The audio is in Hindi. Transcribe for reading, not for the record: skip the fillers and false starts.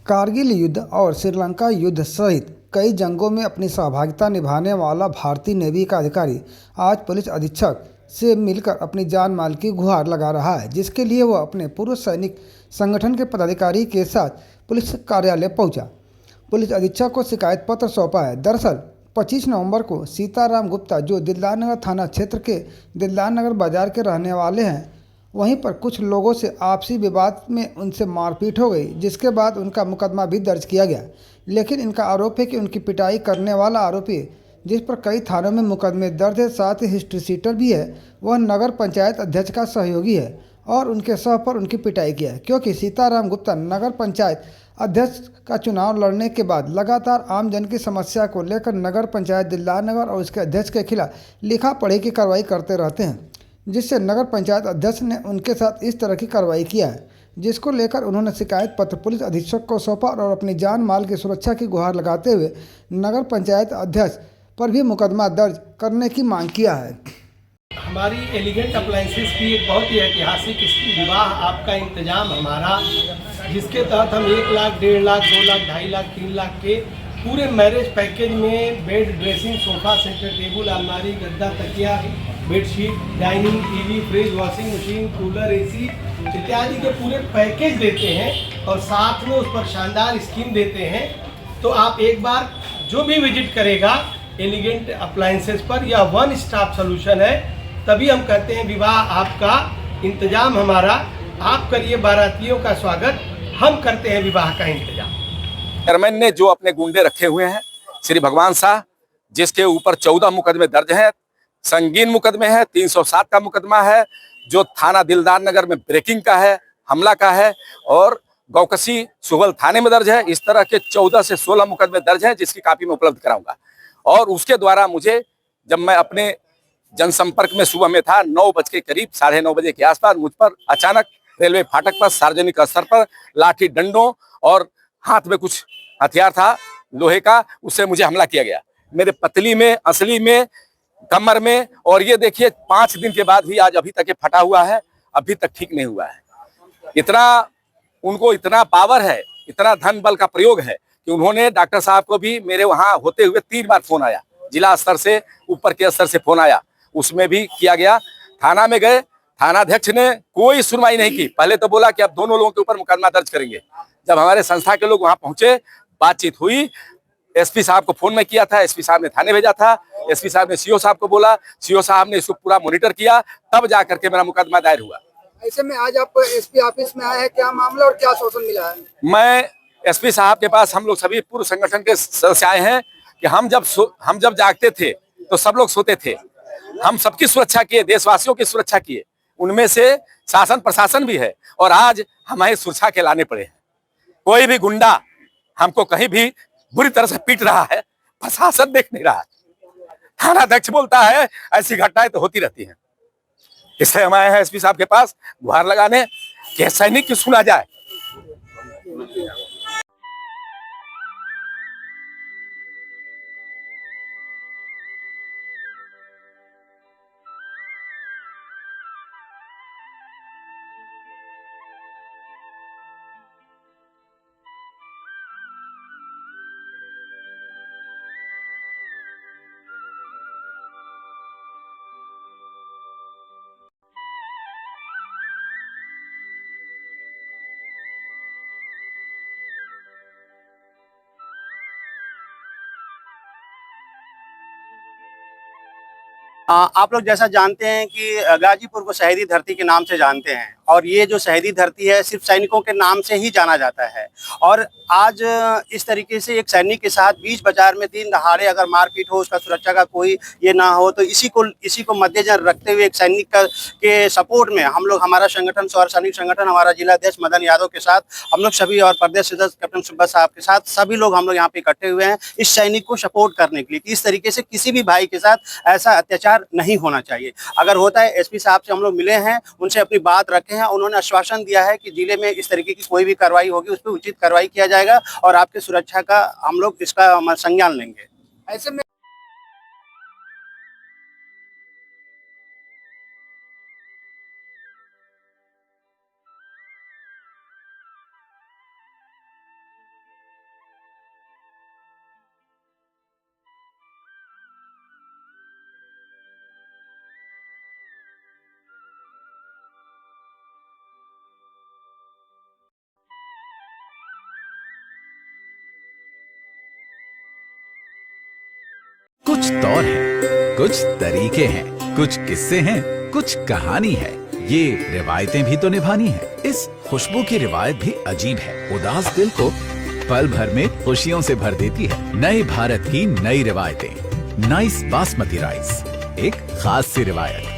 कारगिल युद्ध और श्रीलंका युद्ध सहित कई जंगों में अपनी सहभागिता निभाने वाला भारतीय नेवी का अधिकारी आज पुलिस अधीक्षक से मिलकर अपनी जान माल की गुहार लगा रहा है, जिसके लिए वह अपने पूर्व सैनिक संगठन के पदाधिकारी के साथ पुलिस कार्यालय पहुंचा। पुलिस अधीक्षक को शिकायत पत्र सौंपा है। दरअसल 25 नवंबर को सीताराम गुप्ता, जो दिलदार नगर थाना क्षेत्र के दिलदार नगर बाजार के रहने वाले हैं, वहीं पर कुछ लोगों से आपसी विवाद में उनसे मारपीट हो गई, जिसके बाद उनका मुकदमा भी दर्ज किया गया। लेकिन इनका आरोप है कि उनकी पिटाई करने वाला आरोपी, जिस पर कई थानों में मुकदमे दर्ज है, साथ ही हिस्ट्री शीटर भी है, वह नगर पंचायत अध्यक्ष का सहयोगी है और उनके सह पर उनकी पिटाई किया है। क्योंकि सीताराम गुप्ता नगर पंचायत अध्यक्ष का चुनाव लड़ने के बाद लगातार आम जन की समस्या को लेकर नगर पंचायत दिलदार नगर और उसके अध्यक्ष के खिलाफ लिखा पढ़ी की कार्रवाई करते रहते हैं, जिससे नगर पंचायत अध्यक्ष ने उनके साथ इस तरह की कार्रवाई किया है, जिसको लेकर उन्होंने शिकायत पत्र पुलिस अधीक्षक को सौंपा और अपनी जान माल की सुरक्षा की गुहार लगाते हुए नगर पंचायत अध्यक्ष पर भी मुकदमा दर्ज करने की मांग किया है। हमारी एलिगेंट अप्लायंसेस की एक बहुत ही ऐतिहासिक विवाह आपका इंतजाम हमारा, जिसके तहत हम 1 लाख, 1.5 लाख, 2 लाख, 2.5 लाख, 3 लाख के पूरे मैरिज पैकेज में bed, dressing, sofa, centre table, अलमारी, गद्दा, तकिया, bedsheet, dining, TV, fridge, washing machine, cooler, AC इत्यादि के पूरे पैकेज देते हैं और साथ में उस पर शानदार स्कीम देते हैं। तो आप एक बार जो भी विजिट करेगा एलिगेंट अप्लायंसेस पर, यह वन स्टॉप सोल्यूशन है। तभी हम कहते हैं विवाह आपका, इंतजाम हमारा। आप करिए बारातियों का स्वागत, हम करते हैं विवाह का इंतजाम। चेयरमैन ने जो अपने गुंडे रखे हुए हैं, श्री भगवान शाह, जिसके ऊपर 14 मुकदमे दर्ज हैं, संगीन मुकदमे हैं, 307 का मुकदमा है, जो थाना दिलदार नगर में ब्रेकिंग का है, हमला का है और गौकसी सुगल थाने में दर्ज है। इस तरह के 14 से 16 मुकदमे दर्ज हैं, जिसकी कापी मैं उपलब्ध कराऊंगा। और उसके द्वारा मुझे, जब मैं अपने जनसंपर्क में सुबह में था, 9 बज के करीब, 9:30 बजे के आसपास मुझ पर अचानक रेलवे फाटक पर सार्वजनिक स्तर पर लाठी डंडों और हाथ में कुछ हथियार था लोहे का, उससे मुझे हमला किया गया, मेरे पतली में, असली में, कमर में। और ये देखिए 5 दिन के बाद भी आज अभी तक ये फटा हुआ है, अभी तक ठीक नहीं हुआ है। इतना उनको इतना पावर है, इतना धन बल का प्रयोग है कि उन्होंने डॉक्टर साहब को भी मेरे वहां होते हुए 3 बार फोन आया, जिला स्तर से, ऊपर के स्तर से फोन आया, उसमें भी किया गया। थाना में गए, थानाध्यक्ष ने कोई सुनवाई नहीं की। पहले तो बोला कि अब दोनों लोगों के ऊपर मुकदमा दर्ज करेंगे। जब हमारे संस्था के लोग वहां पहुंचे, बातचीत हुई, एसपी साहब को फोन में किया था, एसपी साहब ने थाने भेजा था, एसपी साहब ने सीओ साहब को बोला, सीओ साहब ने इसको पूरा मॉनिटर किया, तब जाकर के मेरा मुकदमा दायर हुआ। ऐसे में आज आप एसपी ऑफिस में आए हैं, क्या मामला और क्या आश्वासन मिला है? मैं एसपी साहब के पास, हम लोग सभी पूर्व संगठन के सदस्य आए हैं कि हम जब जागते थे तो सब लोग सोते थे। हम सबकी सुरक्षा किए, देशवासियों की सुरक्षा किए, उनमें से शासन प्रशासन भी है, और आज हमें सुरक्षा के लाने पड़े हैं। कोई भी गुंडा हमको कहीं भी बुरी तरह से पीट रहा है, प्रशासन देख नहीं रहा है, थानाध्यक्ष बोलता है, ऐसी घटनाएं तो होती रहती हैं। इसलिए हम आए हैं एसपी साहब के पास गुहार लगाने कि सैनिक की सुना जाए। आप लोग जैसा जानते हैं कि गाजीपुर को शहीदी धरती के नाम से जानते हैं, और ये जो शहीदी धरती है सिर्फ सैनिकों के नाम से ही जाना जाता है। और आज इस तरीके से एक सैनिक के साथ बीच बाजार में दिन दहाड़े अगर मारपीट हो, उसका सुरक्षा का कोई ये ना हो, तो इसी को मद्देनजर रखते हुए एक सैनिक के सपोर्ट में हम लोग, हमारा संगठन, सौर सैनिक संगठन, हमारा जिला अध्यक्ष मदन यादव के साथ हम लोग सभी, और प्रदेश सदस्य कैप्टन सुब्बा साहब के साथ सभी लोग हम लोग यहाँ पे इकट्ठे हुए हैं इस सैनिक को सपोर्ट करने के लिए कि इस तरीके से किसी भी भाई के साथ ऐसा अत्याचार नहीं होना चाहिए। अगर होता है, एसपी साहब से हम लोग मिले हैं, उनसे अपनी बात रखे हैं, उन्होंने आश्वासन दिया है कि जिले में इस तरीके की कोई भी कार्रवाई होगी उस पर उचित कार्रवाई किया जाएगा और आपकी सुरक्षा का हम लोग इसका संज्ञान लेंगे। ऐसे में कुछ तौर है, कुछ तरीके हैं, कुछ किस्से हैं, कुछ कहानी है। ये रिवायतें भी तो निभानी है। इस खुशबू की रिवायत भी अजीब है, उदास दिल को पल भर में खुशियों से भर देती है। नए भारत की नई रिवायतें, नाइस बासमती राइस, एक खास सी रिवायत।